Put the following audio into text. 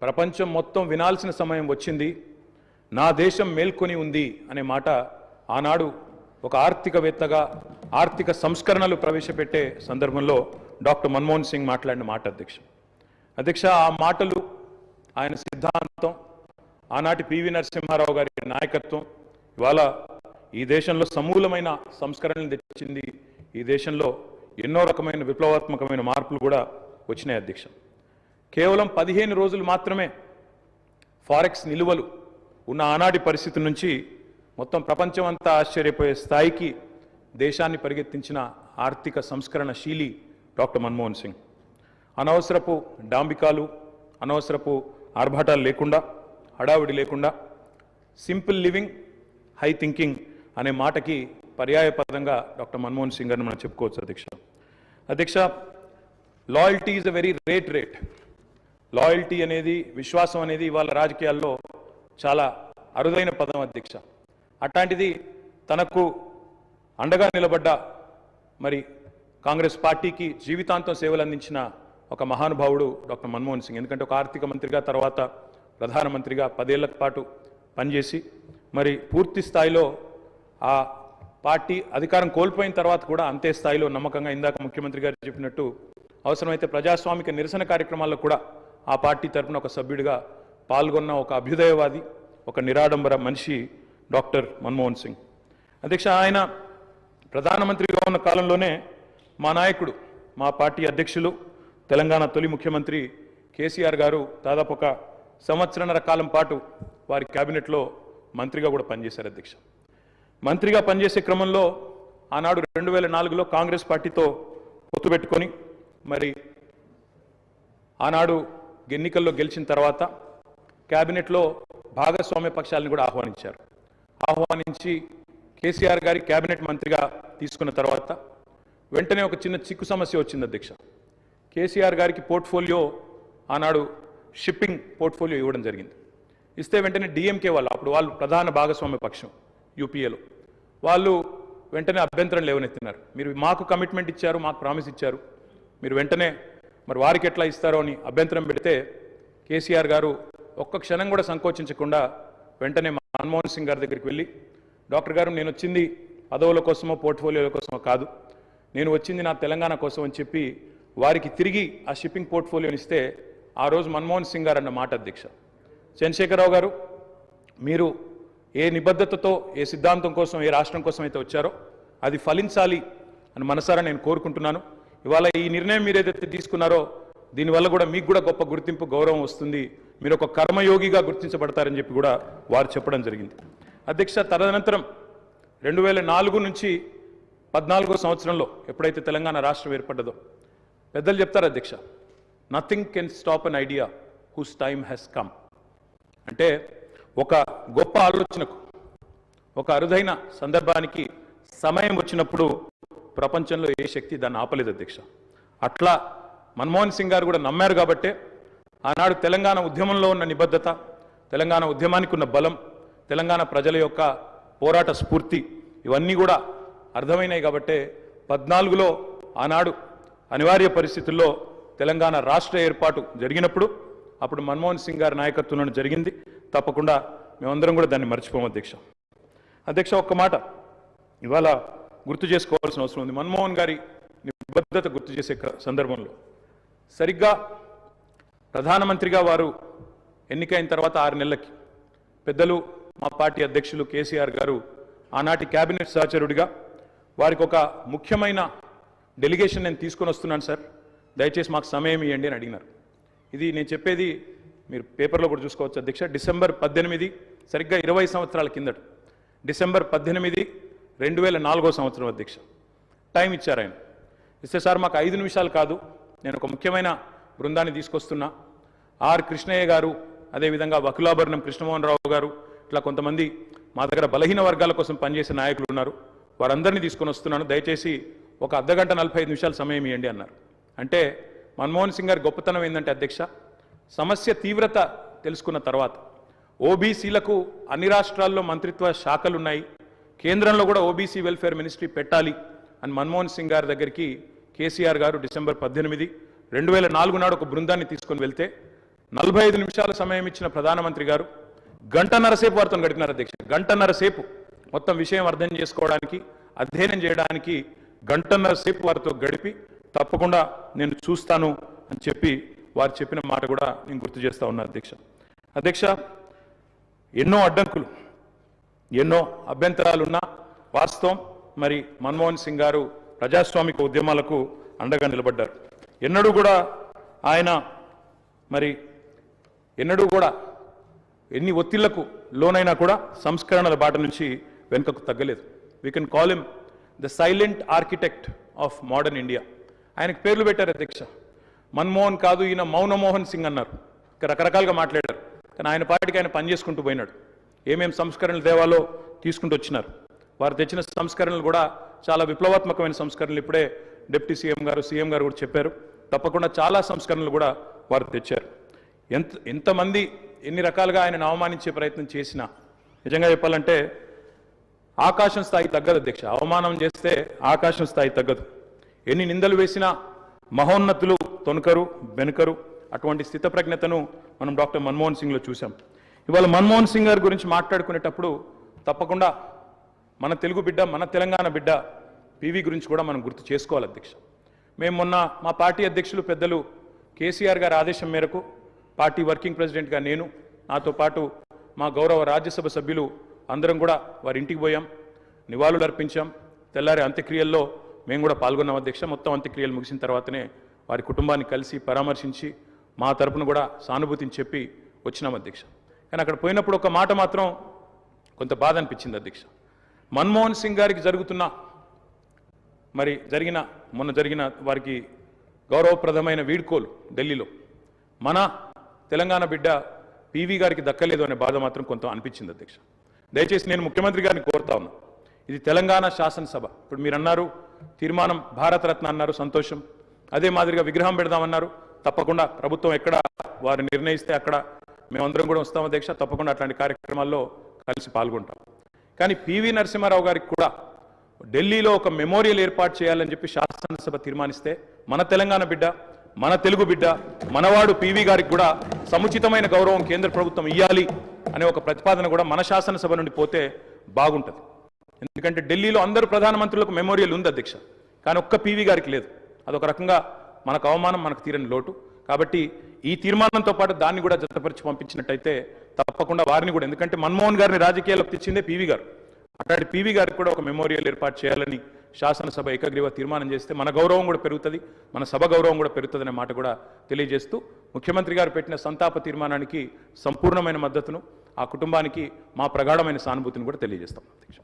ప్రపంచం మొత్తం వినాల్సిన సమయం వచ్చింది, నా దేశం మేల్కొని ఉంది అనే మాట ఆనాడు ఒక ఆర్థికవేత్తగా ఆర్థిక సంస్కరణలు ప్రవేశపెట్టే సందర్భంలో డాక్టర్ మన్మోహన్ సింగ్ మాట్లాడిన మాట అధ్యక్ష ఆ మాటలు, ఆయన సిద్ధాంతం, ఆనాటి పివి నరసింహారావు గారి నాయకత్వం ఇవాళ ఈ దేశంలో సమూలమైన సంస్కరణలు తెచ్చింది. ఈ దేశంలో ఎన్నో రకమైన విప్లవాత్మకమైన మార్పులు కూడా వచ్చినాయి అధ్యక్ష. కేవలం 15 రోజులు మాత్రమే ఫారెక్స్ నిలువలు ఉన్న ఆనాటి పరిస్థితి నుంచి మొత్తం ప్రపంచం అంతా ఆశ్చర్యపోయే స్థాయికి దేశాన్ని పరిగెత్తించిన ఆర్థిక సంస్కరణ శీలి డాక్టర్ మన్మోహన్ సింగ్. అనవసరపు డాంబికాలు, అనవసరపు ఆర్భాటాలు లేకుండా, హడావిడి లేకుండా సింపుల్ లివింగ్, హై థింకింగ్ అనే మాటకి పర్యాయపదంగా డాక్టర్ మన్మోహన్ సింగ్ గారిని మనం చెప్పుకోవచ్చు అధ్యక్ష. Loyalty is a very rate. Loyalty అనేది, విశ్వాసం అనేది ఇవాళ రాజకీయాల్లో చాలా అరుదైన పదం అధ్యక్ష. అట్లాంటిది తనకు అండగా నిలబడ్డ మరి కాంగ్రెస్ పార్టీకి జీవితాంతం సేవలు అందించిన ఒక మహానుభావుడు డాక్టర్ మన్మోహన్ సింగ్. ఎందుకంటే ఒక ఆర్థిక మంత్రిగా, తర్వాత ప్రధానమంత్రిగా 10 ఏళ్ల పాటు పనిచేసి మరి పూర్తి స్థాయిలో ఆ పార్టీ అధికారం కోల్పోయిన తర్వాత కూడా అంతే స్థాయిలో నమ్మకంగా, ఇందాక ముఖ్యమంత్రి గారు చెప్పినట్టు అవసరమైతే ప్రజాస్వామిక నిరసన కార్యక్రమాల్లో కూడా ఆ పార్టీ తరఫున ఒక సభ్యుడిగా పాల్గొన్న ఒక అభ్యుదయవాది, ఒక నిరాడంబర మనిషి డాక్టర్ మన్మోహన్ సింగ్ అధ్యక్ష. ఆయన ప్రధానమంత్రిగా ఉన్న కాలంలోనే మా నాయకుడు, మా పార్టీ అధ్యక్షులు, తెలంగాణ తొలి ముఖ్యమంత్రి కేసీఆర్ గారు దాదాపు ఒక సంవత్సరన్నర కాలం పాటు వారి క్యాబినెట్లో మంత్రిగా కూడా పనిచేశారు అధ్యక్ష. మంత్రిగా పనిచేసే క్రమంలో ఆనాడు 2004లో కాంగ్రెస్ పార్టీతో పొత్తు పెట్టుకొని మరి ఆనాడు ఎన్నికల్లో గెలిచిన తర్వాత క్యాబినెట్లో భాగస్వామ్య పక్షాలను కూడా ఆహ్వానించి కేసీఆర్ గారి క్యాబినెట్ మంత్రిగా తీసుకున్న తర్వాత వెంటనే ఒక చిన్న చిక్కు సమస్య వచ్చింది అధ్యక్ష. కేసీఆర్ గారికి పోర్ట్ఫోలియో ఆనాడు షిప్పింగ్ పోర్ట్ఫోలియో ఇవ్వడం జరిగింది. ఇస్తే వెంటనే డిఎంకే వాళ్ళు, అప్పుడు వాళ్ళు ప్రధాన భాగస్వామ్య పక్షం యూపీఏలో, వాళ్ళు వెంటనే అభ్యంతరం లేవనెత్తినారు. మీరు మాకు కమిట్మెంట్ ఇచ్చారు, మాకు ప్రామిస్ ఇచ్చారు, మీరు వెంటనే మరి వారికి ఎట్లా ఇస్తారో అని అభ్యంతరం పెడితే కేసీఆర్ గారు ఒక్క క్షణం కూడా సంకోచించకుండా వెంటనే మన్మోహన్ సింగ్ గారి దగ్గరికి వెళ్ళి, డాక్టర్ గారు నేను వచ్చింది పదవుల కోసమో పోర్ట్ఫోలియోల కోసమో కాదు, నేను వచ్చింది నా తెలంగాణ కోసం అని చెప్పి వారికి తిరిగి ఆ షిప్పింగ్ పోర్ట్ఫోలియోని ఇస్తే ఆ రోజు మన్మోహన్ సింగ్ గారు అన్న మాట అధ్యక్ష, చంద్రశేఖరరావు గారు మీరు ఏ నిబద్ధతతో, ఏ సిద్ధాంతం కోసం, ఏ రాష్ట్రం కోసం అయితే వచ్చారో అది ఫలించాలి అని మనసారా నేను కోరుకుంటున్నాను. ఇవాళ ఈ నిర్ణయం మీరు ఏదైతే తీసుకున్నారో దీనివల్ల కూడా మీకు కూడా గొప్ప గుర్తింపు, గౌరవం వస్తుంది, మీరు ఒక కర్మయోగిగా గుర్తించబడతారని చెప్పి కూడా వారు చెప్పడం జరిగింది అధ్యక్ష. తదనంతరం 2004 నుంచి 14వ సంవత్సరంలో ఎప్పుడైతే తెలంగాణ రాష్ట్రం ఏర్పడ్డదో పెద్దలు చెప్తారు అధ్యక్ష, nothing can stop an idea who's time has come. అంటే ఒక గొప్ప ఆలోచనకు, ఒక అరుదైన సందర్భానికి సమయం వచ్చినప్పుడు ప్రపంచంలో ఏ శక్తి దాన్ని ఆపలేదు అధ్యక్ష. అట్లా మన్మోహన్ సింగ్ గారు కూడా నమ్మారు కాబట్టే ఆనాడు తెలంగాణ ఉద్యమంలో ఉన్న నిబద్ధత, తెలంగాణ ఉద్యమానికి ఉన్న బలం, తెలంగాణ ప్రజల యొక్క పోరాట స్ఫూర్తి ఇవన్నీ కూడా అర్థమైనాయి కాబట్టే 14లో ఆనాడు అనివార్య పరిస్థితుల్లో తెలంగాణ రాష్ట్ర ఏర్పాటు జరిగినప్పుడు అప్పుడు మన్మోహన్ సింగ్ గారి నాయకత్వంలో జరిగింది. తప్పకుండా మేమందరం కూడా దాన్ని మర్చిపోము అధ్యక్ష. ఒక్క మాట ఇవాళ గుర్తు చేసుకోవాల్సిన అవసరం ఉంది. మన్మోహన్ గారి నిబద్ధత గుర్తు చేసే సందర్భంలో సరిగ్గా ప్రధానమంత్రిగా వారు ఎన్నికైన తర్వాత 6 నెలలకి పెద్దలు మా పార్టీ అధ్యక్షులు కేసీఆర్ గారు ఆనాటి క్యాబినెట్ సహచరుడిగా వారికి ఒక ముఖ్యమైన డెలిగేషన్ నేను తీసుకొని వస్తున్నాను సార్, దయచేసి మాకు సమయం ఇవ్వండి అని అడిగినారు. ఇది నేను చెప్పేది మీరు పేపర్లో కూడా చూసుకోవచ్చు అధ్యక్ష. డిసెంబర్ 18, సరిగ్గా 20 సంవత్సరాల కిందట, డిసెంబర్ 18, 2004వ సంవత్సరం అధ్యక్ష టైం ఇచ్చారు ఆయన. ఇస్తే సార్ మాకు 5 నిమిషాలు కాదు, నేను ఒక ముఖ్యమైన బృందాన్ని తీసుకొస్తున్నా, ఆర్ కృష్ణయ్య గారు, అదేవిధంగా వకులాభరణం కృష్ణమోహన్ రావు గారు, ఇట్లా కొంతమంది మా దగ్గర బలహీన వర్గాల కోసం పనిచేసే నాయకులు ఉన్నారు, వారందరినీ తీసుకొని వస్తున్నాను, దయచేసి ఒక అర్ధగంట 45 నిమిషాలు సమయం ఇవ్వండి అన్నారు. అంటే మన్మోహన్ సింగ్ గారి గొప్పతనం ఏంటంటే అధ్యక్ష, సమస్య తీవ్రత తెలుసుకున్న తర్వాత ఓబీసీలకు అన్ని రాష్ట్రాల్లో మంత్రిత్వ శాఖలున్నాయి, కేంద్రంలో కూడా ఓబీసీ వెల్ఫేర్ మినిస్ట్రీ పెట్టాలి అని మన్మోహన్ సింగ్ గారి దగ్గరికి కేసీఆర్ గారు డిసెంబర్ 18, 2004 నాడు ఒక బృందాన్ని తీసుకొని వెళ్తే 45 నిమిషాల సమయం ఇచ్చిన ప్రధానమంత్రి గారు గంటన్నర సేపు వారితో గడిపినారు అధ్యక్ష. గంటన్నర సేపు మొత్తం విషయం అర్థం చేసుకోవడానికి, అధ్యయనం చేయడానికి గంటన్నర సేపు వారితో గడిపి తప్పకుండా నేను చూస్తాను అని చెప్పి వారు చెప్పిన మాట కూడా నేను గుర్తు చేస్తా ఉన్నా అధ్యక్ష. అధ్యక్ష, ఎన్నో అడ్డంకులు, ఎన్నో అభ్యంతరాలున్నా వాస్తవం మరి మన్మోహన్ సింగ్ గారు ప్రజాస్వామిక ఉద్యమాలకు అండగా నిలబడ్డారు. ఎన్నడూ కూడా ఆయన మరి ఎన్నడూ కూడా ఎన్ని ఒత్తిళ్లకు లోనైనా కూడా సంస్కరణల బాట నుంచి వెనుకకు తగ్గలేదు. We can call him the silent architect of modern India. ఆయనకు పేర్లు పెట్టారు అధ్యక్ష. మన్మోహన్ కాదు, ఈయన మౌనమోహన్ సింగ్ అన్నారు. ఇంకా రకరకాలుగా మాట్లాడారు. కానీ ఆయన పార్టీకి ఆయన పనిచేసుకుంటూ పోయినాడు. ఏమేం సంస్కరణలు దేవాలో తీసుకుంటూ వచ్చినారు. వారు తెచ్చిన సంస్కరణలు కూడా చాలా విప్లవాత్మకమైన సంస్కరణలు. ఇప్పుడే డిప్యూటీ సీఎం గారు కూడా చెప్పారు. తప్పకుండా చాలా సంస్కరణలు కూడా వారు తెచ్చారు. ఎంతమంది ఎన్ని రకాలుగా ఆయనను అవమానించే ప్రయత్నం చేసినా నిజంగా చెప్పాలంటే ఆకాశం స్థాయి తగ్గదు అధ్యక్ష. అవమానం చేస్తే ఆకాశం స్థాయి తగ్గదు. ఎన్ని నిందలు వేసినా మహోన్నతులు తొనకరు, బెనకరు. అటువంటి స్థితప్రజ్ఞతను మనం డాక్టర్ మన్మోహన్ సింగ్లో చూసాం. ఇవాళ మన్మోహన్ సింగ్ గారి గురించి మాట్లాడుకునేటప్పుడు తప్పకుండా మన తెలుగు బిడ్డ, మన తెలంగాణ బిడ్డ పివి గురించి కూడా మనం గుర్తు చేసుకోవాలి అధ్యక్ష. మేము మొన్న మా పార్టీ అధ్యక్షులు పెద్దలు కేసీఆర్ గారి ఆదేశం మేరకు పార్టీ వర్కింగ్ ప్రెసిడెంట్గా నేను, నాతో పాటు మా గౌరవ రాజ్యసభ సభ్యులు అందరం కూడా వారి ఇంటికి పోయాం, నివాళులు అర్పించాం. తెల్లారి అంత్యక్రియల్లో మేము కూడా పాల్గొన్నాం అధ్యక్ష. మొత్తం అంత్యక్రియలు ముగిసిన తర్వాతనే వారి కుటుంబాన్ని కలిసి పరామర్శించి మా తరపున కూడా సానుభూతిని చెప్పి వచ్చినాం అధ్యక్ష. కానీ అక్కడ పోయినప్పుడు ఒక మాట మాత్రం కొంత బాధ అనిపించింది అధ్యక్ష. మన్మోహన్ సింగ్ గారికి మొన్న జరిగిన వారికి గౌరవప్రదమైన వీడ్కోలు ఢిల్లీలో మన తెలంగాణ బిడ్డ పివి గారికి దక్కలేదు అనే బాధ మాత్రం కొంత అనిపించింది అధ్యక్ష. దయచేసి నేను ముఖ్యమంత్రి గారిని కోరుతా ఉన్నా, ఇది తెలంగాణ శాసనసభ. ఇప్పుడు మీరు అన్నారు తీర్మానం భారతరత్న అన్నారు, సంతోషం. అదే మాదిరిగా విగ్రహం పెడదామన్నారు. తప్పకుండా ప్రభుత్వం ఎక్కడ వారు నిర్ణయిస్తే అక్కడ మేమందరం కూడా వస్తాం అధ్యక్ష. తప్పకుండా అట్లాంటి కార్యక్రమాల్లో కలిసి పాల్గొంటాం. కానీ పివి నరసింహారావు గారికి కూడా ఢిల్లీలో ఒక మెమోరియల్ ఏర్పాటు చేయాలని చెప్పి శాసనసభ తీర్మానిస్తే మన తెలంగాణ బిడ్డ, మన తెలుగు బిడ్డ, మనవాడు పివి గారికి కూడా సముచితమైన గౌరవం కేంద్ర ప్రభుత్వం ఇవ్వాలి అనే ఒక ప్రతిపాదన కూడా మన శాసనసభ నుండి పోతే బాగుంటుంది. ఎందుకంటే ఢిల్లీలో అందరూ ప్రధానమంత్రులకు మెమోరియల్ ఉంది అధ్యక్ష, కానీ ఒక్క పివి గారికి లేదు. అదొక రకంగా మనకు అవమానం, మనకు తీరని లోటు. కాబట్టి ఈ తీర్మానంతో పాటు దాన్ని కూడా జతపరిచి పంపించినట్టయితే తప్పకుండా వారిని కూడా, ఎందుకంటే మన్మోహన్ గారిని రాజకీయాలకు తెచ్చిందే పివి గారు, అట్లాంటి పివి గారికి కూడా ఒక మెమోరియల్ ఏర్పాటు చేయాలని శాసనసభ ఏకగ్రీవ తీర్మానం చేస్తే మన గౌరవం కూడా పెరుగుతుంది, మన సభ గౌరవం కూడా పెరుగుతుందనే మాట కూడా తెలియజేస్తూ ముఖ్యమంత్రి గారు పెట్టిన సంతాప తీర్మానానికి సంపూర్ణమైన మద్దతును, ఆ కుటుంబానికి మా ప్రగాఢమైన సానుభూతిని కూడా తెలియజేస్తాం అధ్యక్ష.